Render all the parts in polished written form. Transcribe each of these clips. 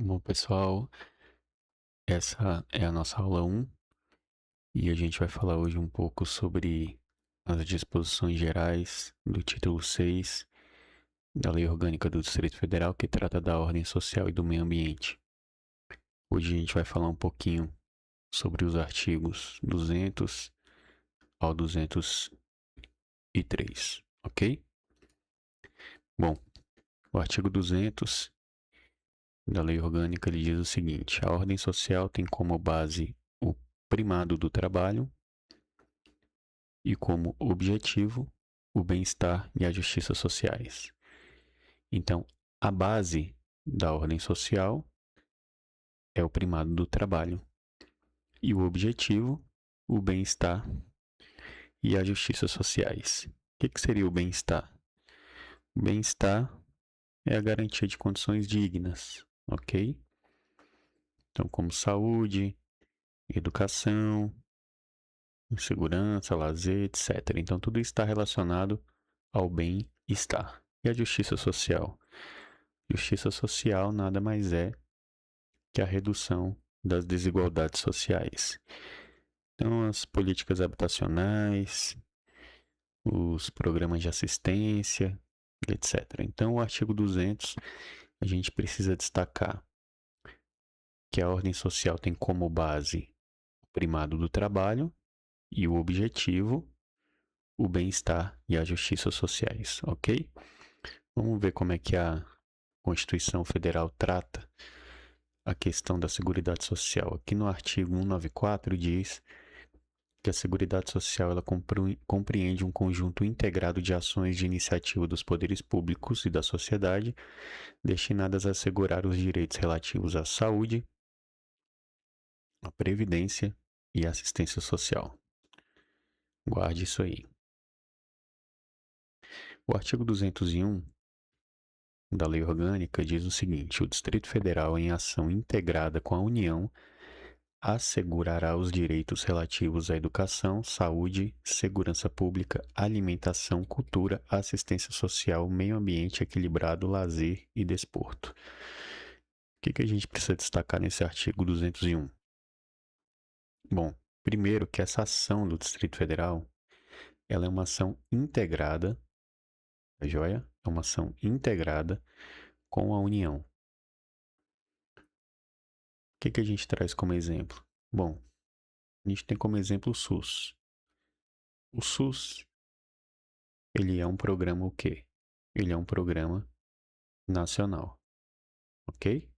Bom, pessoal, essa é a nossa aula 1 e a gente vai falar hoje um pouco sobre as disposições gerais do título 6 da Lei Orgânica do Distrito Federal, que trata da ordem social e do meio ambiente. Hoje a gente vai falar um pouquinho sobre os artigos 200 ao 203, ok? Bom, o artigo 200 da Lei Orgânica ele diz o seguinte: a ordem social tem como base o primado do trabalho e como objetivo o bem-estar e a justiça sociais. Então, a base da ordem social é o primado do trabalho e o objetivo, o bem-estar e a justiça sociais. O que seria o bem-estar? O bem-estar é a garantia de condições dignas, ok? Então, como saúde, educação, segurança, lazer, etc. Então, tudo está relacionado ao bem-estar. E a justiça social? Justiça social nada mais é que a redução das desigualdades sociais. Então, as políticas habitacionais, os programas de assistência, etc. Então, o artigo 200, a gente precisa destacar que a ordem social tem como base o primado do trabalho e o objetivo, o bem-estar e a justiça sociais, ok? Vamos ver como é que a Constituição Federal trata a questão da Seguridade Social. Aqui no artigo 194 diz que a Seguridade Social ela compreende um conjunto integrado de ações de iniciativa dos poderes públicos e da sociedade destinadas a assegurar os direitos relativos à saúde, à previdência e à assistência social. Guarde isso aí. O artigo 201 da Lei Orgânica diz o seguinte: o Distrito Federal, em ação integrada com a União, assegurará os direitos relativos à educação, saúde, segurança pública, alimentação, cultura, assistência social, meio ambiente equilibrado, lazer e desporto. O que a gente precisa destacar nesse artigo 201? Bom, primeiro que essa ação do Distrito Federal, ela é uma ação integrada, tá joia? É uma ação integrada com a União. O que a gente traz como exemplo? Bom, a gente tem como exemplo o SUS. O SUS, ele é um programa o quê? Ele é um programa nacional, ok?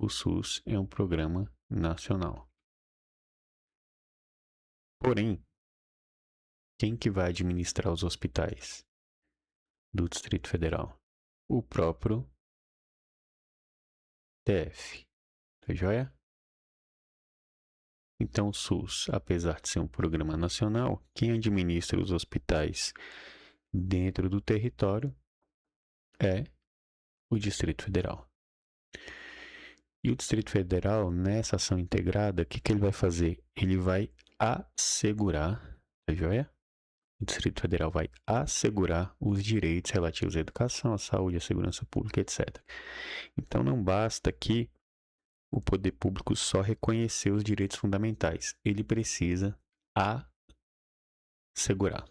O SUS é um programa nacional. Porém, quem que vai administrar os hospitais do Distrito Federal? O próprio DF, tá joia? Então, o SUS, apesar de ser um programa nacional, quem administra os hospitais dentro do território é o Distrito Federal. E o Distrito Federal, nessa ação integrada, o que ele vai fazer? Ele vai assegurar, tá joia? O Distrito Federal vai assegurar os direitos relativos à educação, à saúde, à segurança pública, etc. Então, não basta que o poder público só reconhecer os direitos fundamentais. Ele precisa assegurar.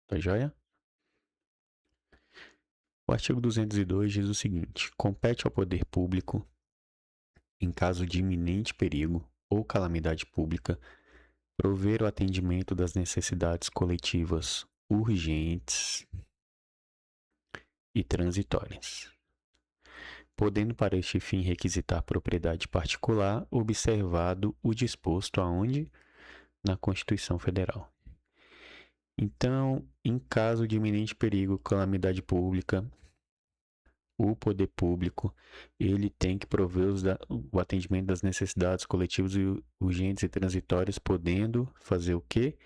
Tá joia? O artigo 202 diz o seguinte: compete ao poder público, em caso de iminente perigo ou calamidade pública, prover o atendimento das necessidades coletivas urgentes e transitórias, podendo para este fim requisitar propriedade particular, observado o disposto aonde? Na Constituição Federal. Então, em caso de iminente perigo, calamidade pública, o poder público, ele tem que prover o atendimento das necessidades coletivas e urgentes e transitórias, podendo fazer o quê?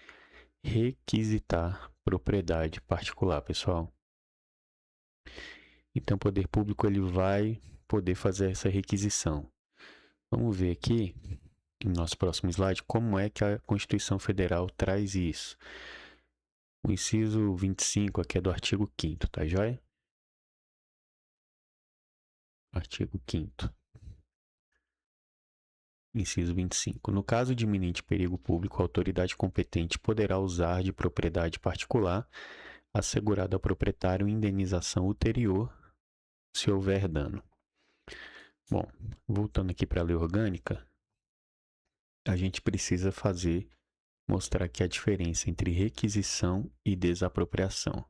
Requisitar propriedade particular, pessoal. Então, o poder público ele vai poder fazer essa requisição. Vamos ver aqui, no nosso próximo slide, como é que a Constituição Federal traz isso. O inciso 25 aqui é do artigo 5º, tá joia? Artigo 5º. Inciso 25. No caso de iminente perigo público, a autoridade competente poderá usar de propriedade particular, assegurada ao proprietário indenização ulterior, se houver dano. Bom, voltando aqui para a lei orgânica, a gente precisa mostrar aqui a diferença entre requisição e desapropriação.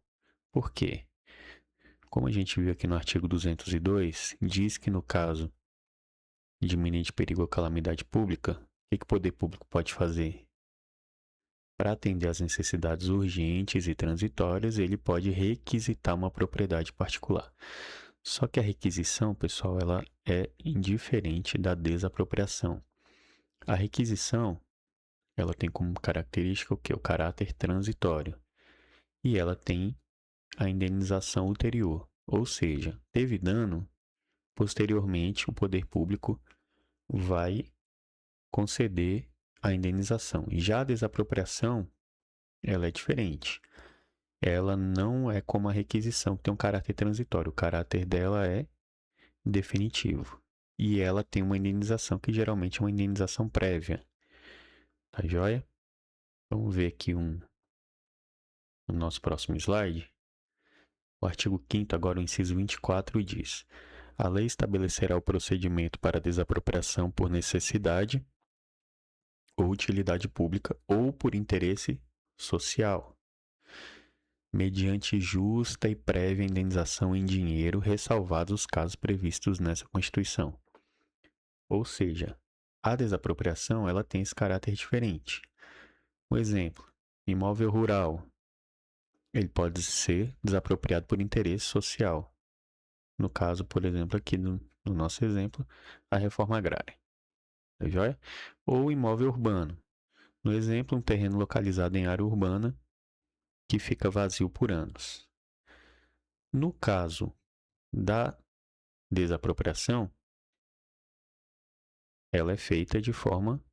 Por quê? Como a gente viu aqui no artigo 202, diz que no caso de iminente perigo ou calamidade pública, o que o poder público pode fazer? Para atender às necessidades urgentes e transitórias, ele pode requisitar uma propriedade particular. Só que a requisição, pessoal, ela é indiferente da desapropriação. A requisição, ela tem como característica o quê? O caráter transitório. E ela tem a indenização ulterior. Ou seja, teve dano, posteriormente o poder público vai conceder a indenização. Já a desapropriação, ela é diferente. Ela não é como a requisição, que tem um caráter transitório. O caráter dela é definitivo. E ela tem uma indenização, que geralmente é uma indenização prévia. Tá joia? Vamos ver aqui no nosso próximo slide. O artigo 5º, agora o inciso 24, diz: a lei estabelecerá o procedimento para desapropriação por necessidade ou utilidade pública ou por interesse social, mediante justa e prévia indenização em dinheiro, ressalvados os casos previstos nessa Constituição. Ou seja, a desapropriação ela tem esse caráter diferente. Um exemplo, imóvel rural, ele pode ser desapropriado por interesse social. No caso, por exemplo, aqui no nosso exemplo, a reforma agrária. Tá joia? Ou imóvel urbano. No exemplo, um terreno localizado em área urbana que fica vazio por anos. No caso da desapropriação, ela é feita de forma,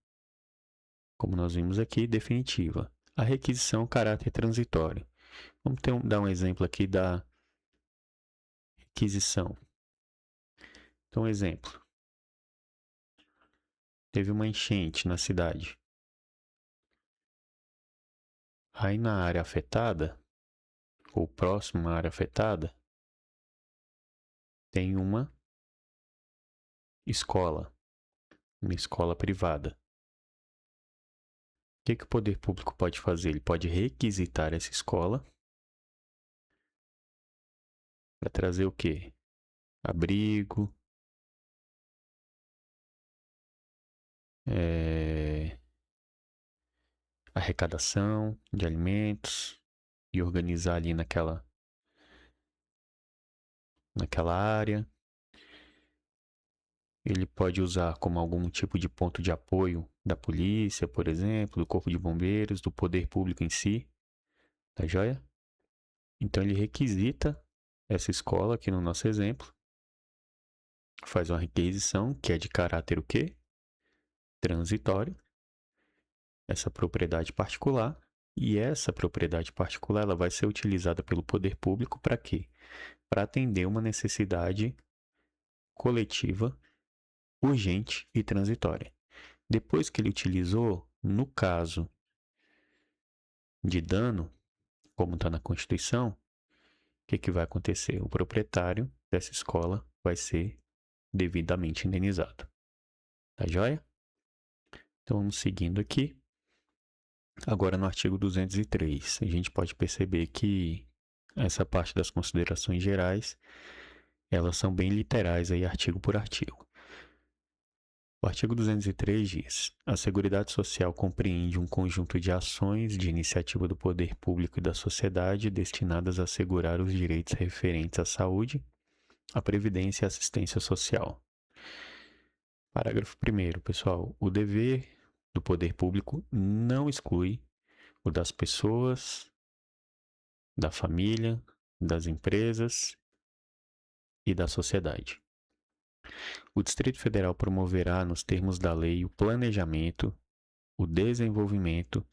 como nós vimos aqui, definitiva. A requisição, caráter transitório. Vamos dar um exemplo aqui da requisição. Então, exemplo. Teve uma enchente na cidade. Aí na área afetada, ou próximo à área afetada, tem uma escola privada. O que o poder público pode fazer? Ele pode requisitar essa escola para trazer o quê? Abrigo, arrecadação de alimentos e organizar ali naquela área. Ele pode usar como algum tipo de ponto de apoio da polícia, por exemplo, do corpo de bombeiros, do poder público em si. Tá joia? Então ele requisita essa escola aqui no nosso exemplo, faz uma requisição que é de caráter o quê? Transitório, essa propriedade particular, e essa propriedade particular ela vai ser utilizada pelo poder público para quê? Para atender uma necessidade coletiva, urgente e transitória. Depois que ele utilizou, no caso de dano, como está na Constituição, o que vai acontecer? O proprietário dessa escola vai ser devidamente indenizado. Tá joia? Então, vamos seguindo aqui. Agora, no artigo 203, a gente pode perceber que essa parte das considerações gerais, elas são bem literais aí, artigo por artigo. O artigo 203 diz: a Seguridade Social compreende um conjunto de ações de iniciativa do poder público e da sociedade destinadas a assegurar os direitos referentes à saúde, à previdência e à assistência social. Parágrafo 1º, pessoal. O dever do poder público não exclui o das pessoas, da família, das empresas e da sociedade. O Distrito Federal promoverá, nos termos da lei, o planejamento, o desenvolvimento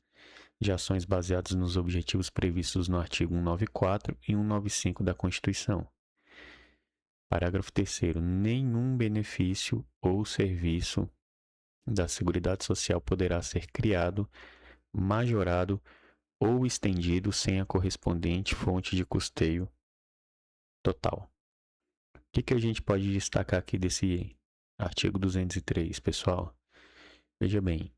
de ações baseadas nos objetivos previstos no artigo 194 e 195 da Constituição. Parágrafo 3º. Nenhum benefício ou serviço da Seguridade Social poderá ser criado, majorado ou estendido sem a correspondente fonte de custeio total. O que a gente pode destacar aqui desse artigo 203, pessoal? Veja bem,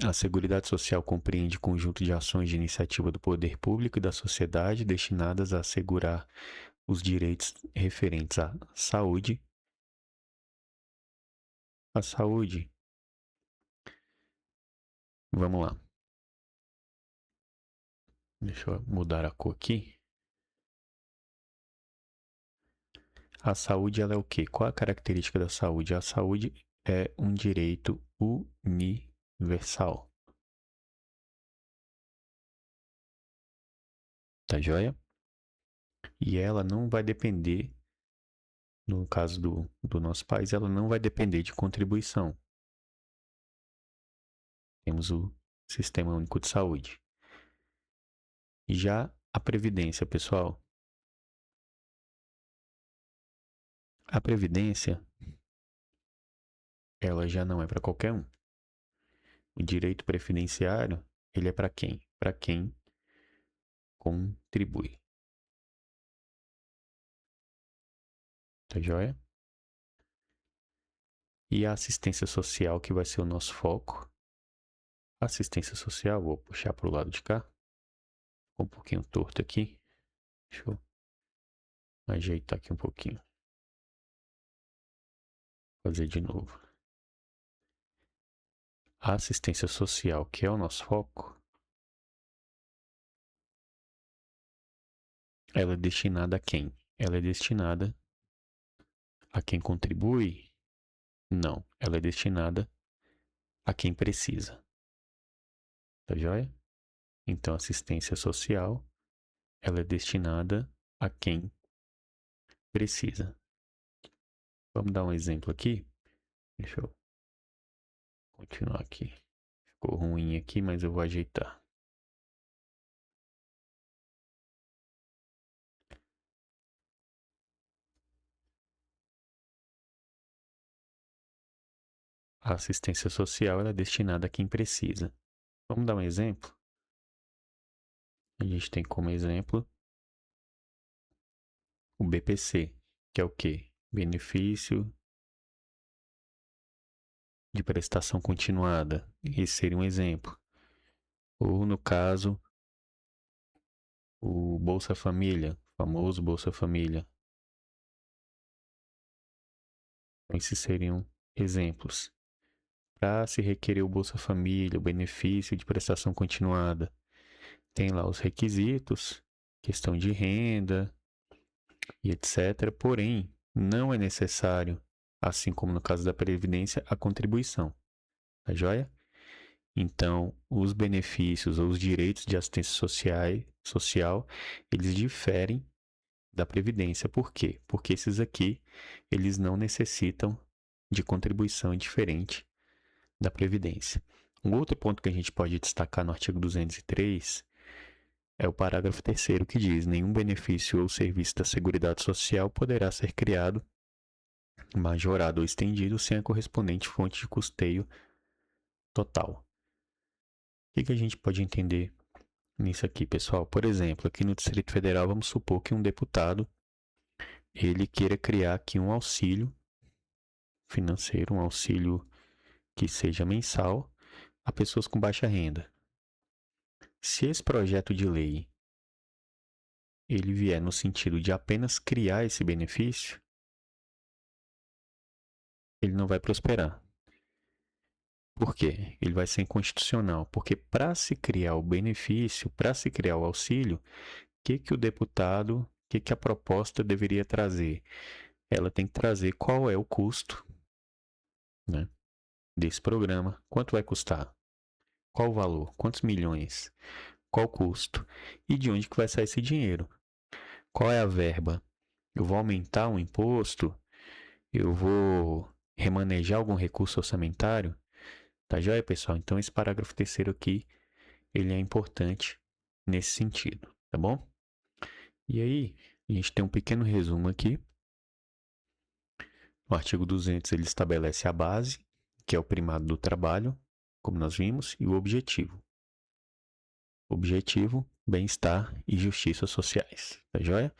a Seguridade Social compreende conjunto de ações de iniciativa do poder público e da sociedade destinadas a assegurar os direitos referentes à saúde. A saúde, vamos lá. Deixa eu mudar a cor aqui. A saúde, ela é o quê? Qual a característica da saúde? A saúde é um direito universal. Tá joia? E ela não vai depender, no caso do nosso país, ela não vai depender de contribuição. Temos o Sistema Único de Saúde. Já a Previdência, pessoal. A Previdência, ela já não é para qualquer um. O direito previdenciário, ele é para quem? Para quem contribui. Tá joia? E a assistência social, que vai ser o nosso foco. Assistência social, vou puxar para o lado de cá. Ficou um pouquinho torto aqui. Deixa eu ajeitar aqui um pouquinho. Fazer de novo. A assistência social, que é o nosso foco, ela é destinada a quem? Ela é destinada a quem contribui? Não, ela é destinada a quem precisa. Tá joia? Então, assistência social, ela é destinada a quem precisa. Vamos dar um exemplo aqui? Deixa eu continuar aqui. Ficou ruim aqui, mas eu vou ajeitar. A assistência social, ela é destinada a quem precisa. Vamos dar um exemplo? A gente tem como exemplo o BPC, que é o quê? Benefício de prestação continuada. Esse seria um exemplo. Ou, no caso, o Bolsa Família, o famoso Bolsa Família. Esses seriam exemplos. Para se requerer o Bolsa Família, o benefício de prestação continuada, tem lá os requisitos, questão de renda e etc. Porém, não é necessário, assim como no caso da Previdência, a contribuição. Tá joia? Então, os benefícios ou os direitos de assistência social, eles diferem da Previdência. Por quê? Porque esses aqui, eles não necessitam de contribuição diferente da Previdência. Um outro ponto que a gente pode destacar no artigo 203 é o parágrafo 3º, que diz: nenhum benefício ou serviço da Seguridade Social poderá ser criado, majorado ou estendido sem a correspondente fonte de custeio total. O que a gente pode entender nisso aqui, pessoal? Por exemplo, aqui no Distrito Federal, vamos supor que um deputado ele queira criar aqui um auxílio financeiro, um auxílio que seja mensal a pessoas com baixa renda. Se esse projeto de lei ele vier no sentido de apenas criar esse benefício, ele não vai prosperar. Por quê? Ele vai ser inconstitucional. Porque para se criar o benefício, para se criar o auxílio, que o deputado, que a proposta deveria trazer? Ela tem que trazer qual é o custo, né, desse programa. Quanto vai custar? Qual o valor? Quantos milhões? Qual o custo? E de onde que vai sair esse dinheiro? Qual é a verba? Eu vou aumentar um imposto? Eu vou remanejar algum recurso orçamentário? Tá joia, pessoal? Então, esse parágrafo 3º aqui, ele é importante nesse sentido, tá bom? E aí, a gente tem um pequeno resumo aqui O artigo 200 ele estabelece a base, que é o primado do trabalho, como nós vimos, e o objetivo. Objetivo, bem-estar e justiça sociais. Tá joia?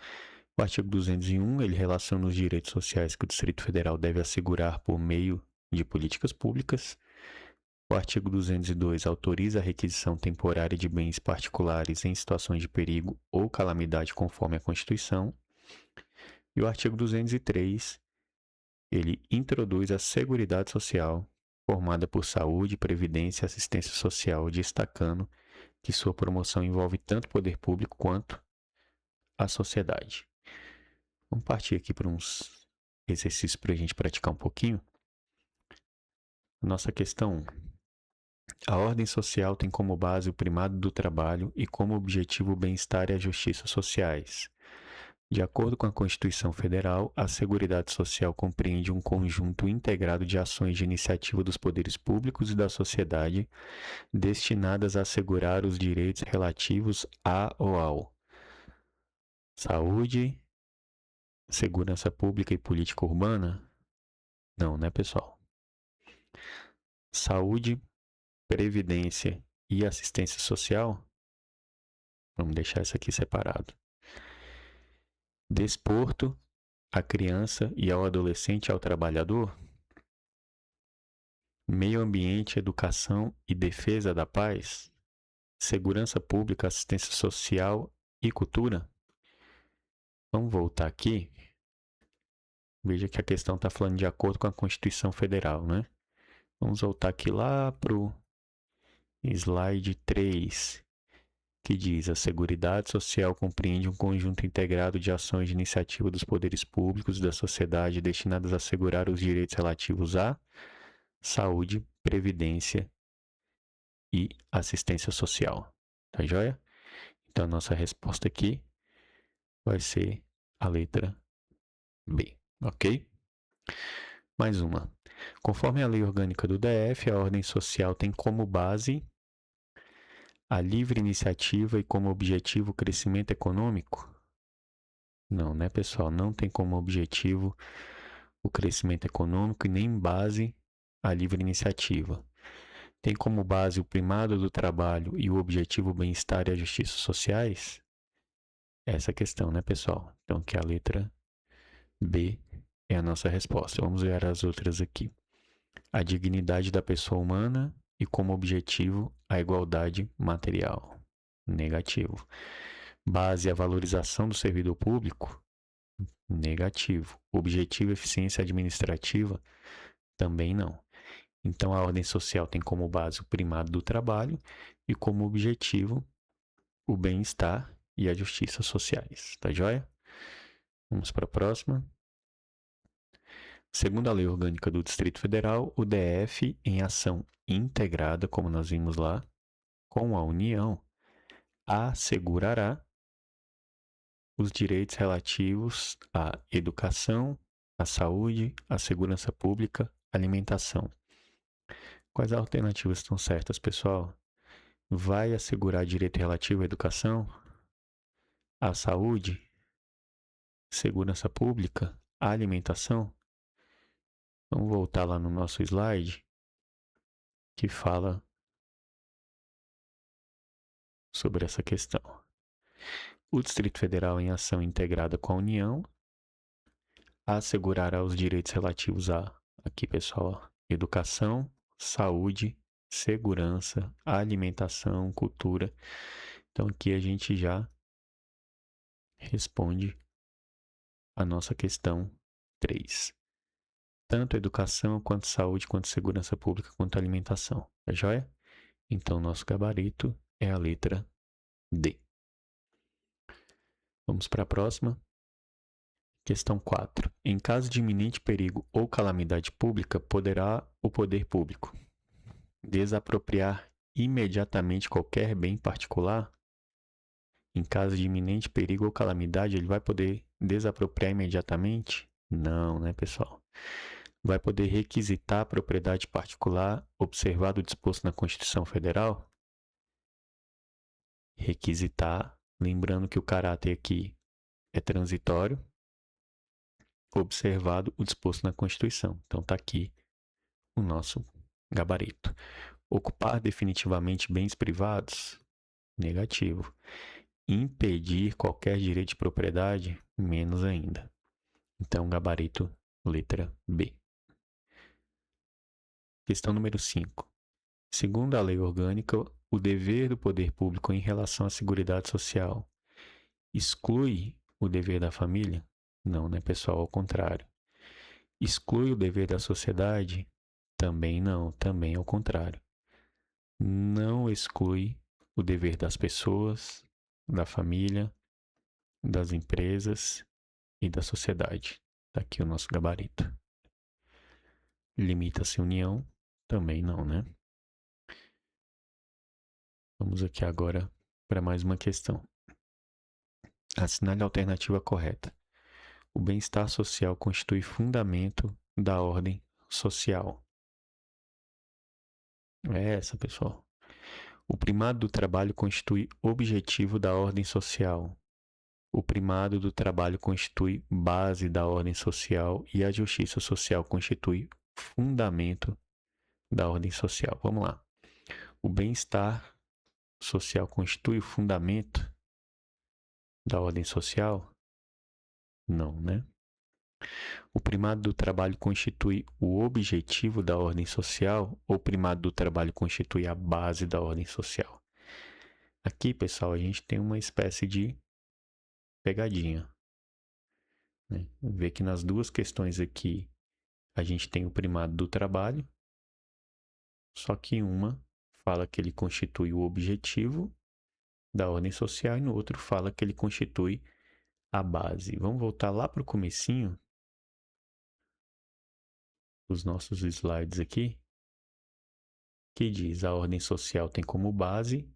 O artigo 201, ele relaciona os direitos sociais que o Distrito Federal deve assegurar por meio de políticas públicas. O artigo 202 autoriza a requisição temporária de bens particulares em situações de perigo ou calamidade conforme a Constituição. E o artigo 203, ele introduz a Seguridade Social, formada por saúde, previdência e assistência social, destacando que sua promoção envolve tanto o poder público quanto a sociedade. Vamos partir aqui para uns exercícios para a gente praticar um pouquinho. Nossa questão 1. A ordem social tem como base o primado do trabalho e como objetivo o bem-estar e a justiça sociais. De acordo com a Constituição Federal, a Seguridade Social compreende um conjunto integrado de ações de iniciativa dos poderes públicos e da sociedade destinadas a assegurar os direitos relativos a ou ao saúde, segurança pública e política urbana? Não, né, pessoal? Saúde, previdência e assistência social? Vamos deixar isso aqui separado. Desporto, a criança e ao adolescente e ao trabalhador? Meio ambiente, educação e defesa da paz? Segurança pública, assistência social e cultura? Vamos voltar aqui. Veja que a questão está falando de acordo com a Constituição Federal, né? Vamos voltar aqui lá para o slide 3, que diz: a Seguridade Social compreende um conjunto integrado de ações de iniciativa dos poderes públicos e da sociedade destinadas a assegurar os direitos relativos à saúde, previdência e assistência social. Tá joia? Então, a nossa resposta aqui vai ser a letra B, ok? Mais uma. Conforme a lei orgânica do DF, a ordem social tem como base a livre iniciativa e como objetivo o crescimento econômico? Não, né, pessoal? Não tem como objetivo o crescimento econômico e nem base a livre iniciativa. Tem como base o primado do trabalho e o objetivo o bem-estar e a justiça sociais? Essa questão, né, pessoal? Então, que a letra B é a nossa resposta. Vamos ver as outras aqui. A dignidade da pessoa humana e como objetivo a igualdade material. Negativo. Base a valorização do servidor público? Negativo. Objetivo eficiência administrativa? Também não. Então, a ordem social tem como base o primado do trabalho e como objetivo o bem-estar e a justiça sociais. Tá joia? Vamos para a próxima. Segundo a Lei Orgânica do Distrito Federal, o DF, em ação integrada, como nós vimos lá, com a União, assegurará os direitos relativos à educação, à saúde, à segurança pública, alimentação. Quais alternativas estão certas, pessoal? Vai assegurar direito relativo à educação, à saúde, segurança pública, à alimentação? Vamos voltar lá no nosso slide que fala sobre essa questão. O Distrito Federal, em ação integrada com a União, assegurará os direitos relativos a, aqui pessoal, educação, saúde, segurança, alimentação, cultura. Então aqui a gente já responde a nossa questão 3. Tanto educação, quanto saúde, quanto segurança pública, quanto alimentação. Tá joia? Então nosso gabarito é a letra D. Vamos para a próxima. Questão 4. Em caso de iminente perigo ou calamidade pública, poderá o poder público desapropriar imediatamente qualquer bem particular? Em caso de iminente perigo ou calamidade, ele vai poder desapropriar imediatamente? Não, né, pessoal? Vai poder requisitar a propriedade particular observado o disposto na Constituição Federal? Requisitar, lembrando que o caráter aqui é transitório, observado o disposto na Constituição. Então está aqui o nosso gabarito. Ocupar definitivamente bens privados? Negativo. Impedir qualquer direito de propriedade? Menos ainda. Então, gabarito, letra B. Questão número 5. Segundo a lei orgânica, o dever do poder público em relação à Seguridade Social exclui o dever da família? Não, né, pessoal? Ao contrário. Exclui o dever da sociedade? Também não, também ao contrário. Não exclui o dever das pessoas, da família, das empresas e da sociedade. Está aqui o nosso gabarito. Limita-se a União? Também não, né? Vamos aqui agora para mais uma questão. Assinale a alternativa correta. O bem-estar social constitui fundamento da ordem social. É essa, pessoal. O primado do trabalho constitui objetivo da ordem social. O primado do trabalho constitui base da ordem social e a justiça social constitui fundamento da ordem social. Vamos lá. O bem-estar social constitui o fundamento da ordem social? Não, né? O primado do trabalho constitui o objetivo da ordem social ou o primado do trabalho constitui a base da ordem social? Aqui, pessoal, a gente tem uma espécie de pegadinha, né? Vê que nas duas questões aqui a gente tem o primado do trabalho, só que uma fala que ele constitui o objetivo da ordem social e no outro fala que ele constitui a base. Vamos voltar lá para o comecinho dos nossos slides aqui, que diz a ordem social tem como base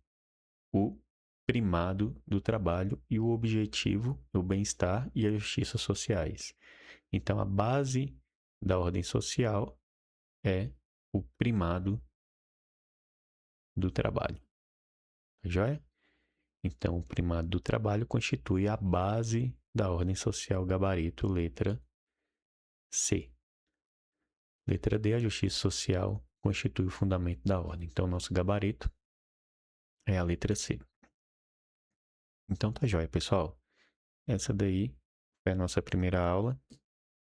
o primado do trabalho e o objetivo, o bem-estar e a justiça sociais. Então, a base da ordem social é o primado do trabalho. Tá joia? Então, o primado do trabalho constitui a base da ordem social, gabarito, letra C. Letra D, a justiça social constitui o fundamento da ordem. Então, nosso gabarito é a letra C. Então, tá joia, pessoal. Essa daí é a nossa primeira aula,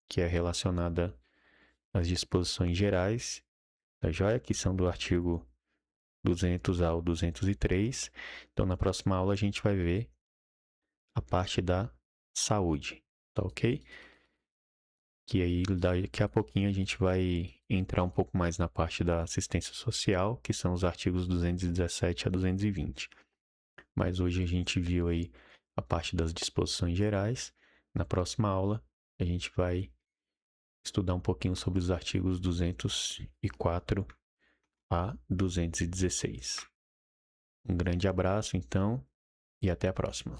que é relacionada às disposições gerais, tá joia? Que são do artigo 200 ao 203. Então, na próxima aula, a gente vai ver a parte da saúde, tá ok? Que aí, daqui a pouquinho, a gente vai entrar um pouco mais na parte da assistência social, que são os artigos 217 a 220. Mas hoje a gente viu aí a parte das disposições gerais. Na próxima aula, a gente vai estudar um pouquinho sobre os artigos 204 a 216. Um grande abraço, então, e até a próxima.